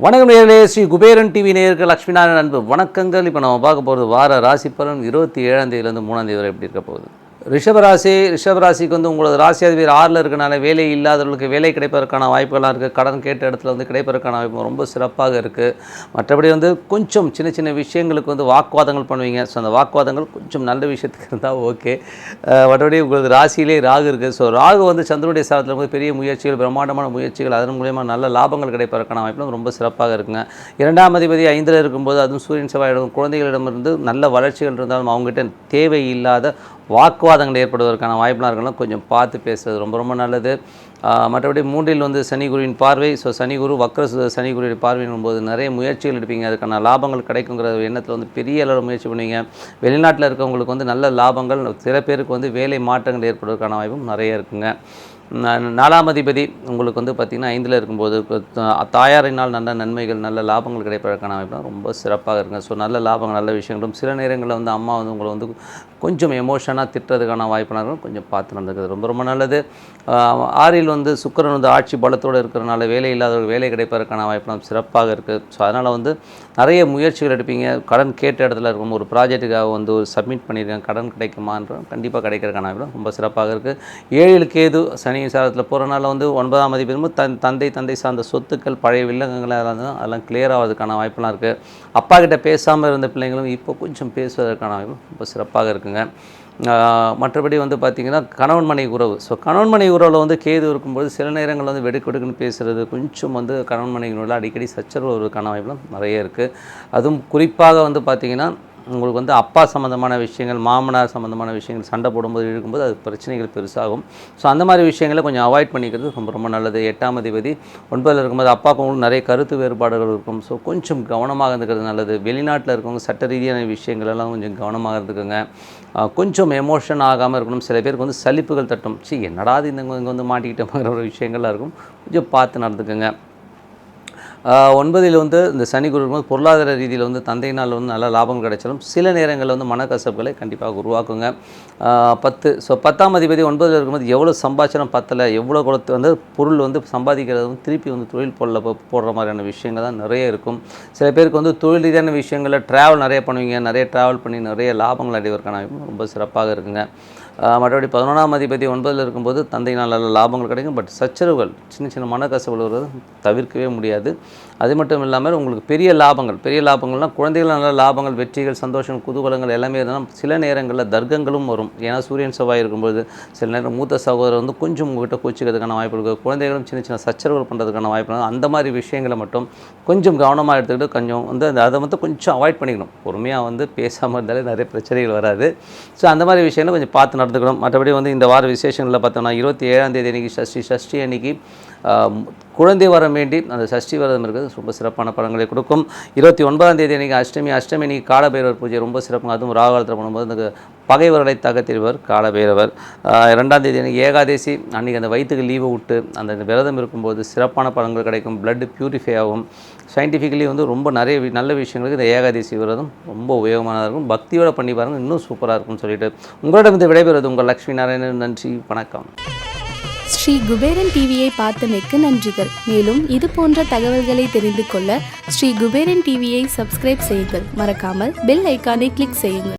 வணக்கம் நேயர்களே, ஸ்ரீ குபேரன் டிவி நேயர்கள் லட்சுமி நாராயணன் அன்பு வணக்கங்கள். இப்போ நம்ம பார்க்க போகிறது வார ராசி பலன் 27ஆம் தேதியிலேருந்து 3ஆம் தேதி வரை எப்படி இருக்க போகுது. ரிஷபராசிக்கு வந்து உங்களோட ராசியாதிபதி 6ல் இருக்கனால வேலை இல்லாதவர்களுக்கு வேலை கிடைப்பதற்கான வாய்ப்புகள்லாம் இருக்குது. கடன் கேட்ட இடத்துல வந்து கிடைப்பதற்கான வாய்ப்பு ரொம்ப சிறப்பாக இருக்குது. மற்றபடி வந்து கொஞ்சம் சின்ன சின்ன விஷயங்களுக்கு வந்து வாக்குவாதங்கள் பண்ணுவீங்க. ஸோ அந்த வாக்குவாதங்கள் கொஞ்சம் நல்ல விஷயத்துக்கு இருந்தால் ஓகே. மற்றபடி உங்களுக்கு ராசியிலே ராகு இருக்குது. ஸோ ராகு வந்து சந்திரனுடைய சாரத்தில் வந்து பெரிய முயற்சிகள், பிரம்மாண்டமான முயற்சிகள், அதன் மூலயமா நல்ல லாபங்கள் கிடைப்பதற்கான வாய்ப்புகளும் ரொம்ப சிறப்பாக இருக்குங்க. 2ஆம் அதிபதி 5ல் இருக்கும்போது அதுவும் சூரியன் செவ்வாயிடம் குழந்தைகளிடமிருந்து நல்ல வளர்ச்சிகள் இருந்தாலும் அவங்ககிட்ட தேவையில்லாத வாக்குவாதங்கள் ஏற்படுவதற்கான வாய்ப்புலாம் இருக்கலாம். கொஞ்சம் பார்த்து பேசுகிறது ரொம்ப ரொம்ப நல்லது. மற்றபடி 3ல் வந்து சனி குருவின் பார்வை. ஸோ சனி குரு வக்ர சனி குருவின் பார்வையின் போது நிறைய முயற்சிகள் எடுப்பீங்க. அதுக்கான லாபங்கள் கிடைக்குங்கிற எண்ணத்தில் வந்து பெரிய அளவில் முயற்சி பண்ணுவீங்க. வெளிநாட்டில் இருக்கவங்களுக்கு வந்து நல்ல லாபங்கள், சில பேருக்கு வந்து வேலை மாற்றங்கள் ஏற்படுவதற்கான வாய்ப்பும் நிறைய இருக்குங்க. 4ஆம் அதிபதி உங்களுக்கு வந்து பார்த்திங்கன்னா 5ல் இருக்கும்போது தாயாரினால் நல்ல நன்மைகள், நல்ல லாபங்கள் கிடைப்பதற்கான வாய்ப்புலாம் ரொம்ப சிறப்பாக இருக்குங்க. ஸோ நல்ல லாபங்கள், நல்ல விஷயங்களும் சில நேரங்களில் வந்து அம்மா வந்து உங்களை வந்து கொஞ்சம் எமோஷனாக திட்டுறதுக்கான வாய்ப்புனாலும் கொஞ்சம் பார்த்து நடந்துக்கிறது ரொம்ப ரொம்ப நல்லது. 6ல் வந்து சுக்கிரன் வந்து ஆட்சி பலத்தோடு இருக்கிறனால வேலை இல்லாதவர்கள் வேலை கிடைப்பதற்கான வாய்ப்புலாம் சிறப்பாக இருக்குது. ஸோ அதனால் வந்து நிறைய முயற்சிகள் எடுப்பீங்க. கடன் கேட்ட இடத்துல இருக்கும் ஒரு ப்ராஜெக்ட்டுக்காக வந்து ஒரு சப்மிட் பண்ணியிருக்கேன், கடன் கிடைக்குமான்ற கண்டிப்பாக கிடைக்கிறதுக்கான வாய்ப்பு ரொம்ப சிறப்பாக இருக்குது. 7ல் கேது சனி சாரத்தில் போகிறனால வந்து 9ஆம் அதிபதி தந்தை சார்ந்த சொத்துக்கள், பழைய வில்லங்கங்களாக இருந்தாலும் அதெல்லாம் கிளியர் ஆகிறதுக்கான வாய்ப்புலாம் இருக்குது. அப்பா கிட்ட பேசாமல் இருந்த பிள்ளைங்களும் இப்போ கொஞ்சம் பேசுவதற்கான வாய்ப்பு ரொம்ப சிறப்பாக இருக்குங்க. மற்றபடி வந்து பார்த்திங்கன்னா கணவன் மனைவி உறவு. ஸோ கணவன் மனைவி உறவில் வந்து கேது இருக்கும்போது சில நேரங்களில் வந்து வெடுக்கெடுக்குன்னு பேசுகிறது, கொஞ்சம் வந்து கணவன் மனைவியோட அடிக்கடி சச்சரவு வருவதற்கான வாய்ப்புலாம் நிறைய இருக்குது. அதுவும் குறிப்பாக வந்து பார்த்திங்கன்னா உங்களுக்கு வந்து அப்பா சம்மந்தமான விஷயங்கள், மாமனார் சம்மந்தமான விஷயங்கள் சண்டை போடும்போது இருக்கும்போது அது பிரச்சனைகள் பெருசாகும். ஸோ அந்த மாதிரி விஷயங்களை கொஞ்சம் அவாய்ட் பண்ணிக்கிறது ரொம்ப ரொம்ப நல்லது. 8ஆம் அதிபதி 9ல் இருக்கும்போது அப்பாவுக்கு உங்களுக்கு நிறைய கருத்து வேறுபாடுகள் இருக்கும். ஸோ கொஞ்சம் கவனமாக இருந்துக்கிறது நல்லது. வெளிநாட்டில் இருக்கவங்க சட்ட ரீதியான விஷயங்கள் எல்லாம் கொஞ்சம் கவனமாக இருந்துக்குங்க. கொஞ்சம் எமோஷன் ஆகாமல் இருக்கணும். சில பேருக்கு வந்து சலிப்புகள் தட்டும், என்னடாது இங்கே வந்து மாட்டிக்கிட்டோங்கிற ஒரு விஷயங்கள்லாம் இருக்கும். கொஞ்சம் பார்த்து நடந்துக்குங்க. 9ல் வந்து இந்த சனி குரு இருக்கும்போது பொருளாதார ரீதியில் வந்து தந்தையினால் வந்து நல்ல லாபம் கிடைச்சாலும் சில நேரங்களில் வந்து மனக்கசப்புகளை கண்டிப்பாக உருவாக்குங்க. 10 ஸோ 10ஆம் அதிபதி 9ல் இருக்கும்போது எவ்வளோ சம்பாதிச்சாலும் பத்தலை, எவ்வளோ கொடுத்து வந்து பொருள் வந்து சம்பாதிக்கிறது வந்து திருப்பி வந்து தொழில் பொருளை போடுற மாதிரியான விஷயங்கள் தான் நிறைய இருக்கும். சில பேருக்கு வந்து தொழில் ரீதியான விஷயங்களில் ட்ராவல் நிறைய பண்ணுவீங்க. நிறைய ட்ராவல் பண்ணி நிறைய லாபங்கள் அடைவதற்கான ரொம்ப சிறப்பாக இருக்குங்க. மற்றபடி 11ஆம் அதிபதி 9ல் இருக்கும்போது தந்தையினால் நல்ல லாபங்கள் கிடைக்கும். பட் சச்சரவுகள், சின்ன சின்ன மனக்கசவுகள் வருவது தவிர்க்கவே முடியாது. அது மட்டும் இல்லாமல் உங்களுக்கு பெரிய லாபங்கள்னால் குழந்தைகள் நல்ல லாபங்கள், வெற்றிகள், சந்தோஷம், குதூகலங்கள் எல்லாமே இருந்தாலும் சில நேரங்களில் தர்க்கங்களும் வரும். ஏன்னா சூரியன் செவ்வாய் இருக்கும்போது சில நேரம் மூத்த சகோதரர் வந்து கொஞ்சம் உங்கள்கிட்ட கோச்சிக்கிறதுக்கான வாய்ப்பு இருக்குது. குழந்தைகளும் சின்ன சின்ன சச்சரவுகள் பண்ணுறதுக்கான வாய்ப்பு இருக்குது. அந்த மாதிரி விஷயங்களை மட்டும் கொஞ்சம் கவனமாக எடுத்துக்கிட்டு கொஞ்சம் வந்து அதை வந்து கொஞ்சம் அவாய்ட் பண்ணிக்கணும். பொறுமையாக வந்து பேசாமல் இருந்தாலே நிறைய பிரச்சனைகள் வராது. ஸோ அந்த மாதிரி விஷயங்களை கொஞ்சம் பார்த்து நடந்துக்கணும். மற்றபடி வந்து இந்த வார விசேஷங்களில் பார்த்தோம்னா 27ஆம் தேதி அன்றைக்கி சஷ்டி அன்றைக்கி குழந்தை வரம் வேண்டி அந்த சஷ்டி விரதம் இருக்கிறது ரொம்ப சிறப்பான பலன்களை கொடுக்கும். 29ஆம் தேதி அன்றைக்கி அஷ்டமி அன்றைக்கி காலபைரவர் பூஜை ரொம்ப சிறப்புங்க. அதுவும் ராகாலத்தில் பண்ணும்போது அந்த பகைவர்களை தகர்த்திடுவர் காலபைரவர். 2ஆம் தேதி அன்றைக்கி ஏகாதசி அன்றைக்கி அந்த வயிற்றுக்கு லீவை விட்டு அந்த விரதம் இருக்கும்போது சிறப்பான பலன்கள் கிடைக்கும். பிளட் பியூரிஃபை ஆகும். சயின்டிஃபிக்கலி வந்து ரொம்ப நிறைய நல்ல விஷயங்களுக்கு இந்த ஏகாதசி விரதம் ரொம்ப உபயோகமானதாக இருக்கும். பக்தியோடு பண்ணி பாருங்கள், இன்னும் சூப்பராக இருக்கும்னு சொல்லிட்டு உங்களிடம் இந்த விடைபெறுவது உங்கள் லட்சுமி நாராயணன். நன்றி, வணக்கம். ஸ்ரீ குபேரன் டிவியை பார்த்தமைக்கு நன்றிகள். மேலும் இது போன்ற தகவல்களை தெரிந்து கொள்ள ஸ்ரீ குபேரன் டிவியை சப்ஸ்கிரைப் செய்யுங்கள். மறக்காமல் பெல் ஐக்கானை கிளிக் செய்யுங்கள்.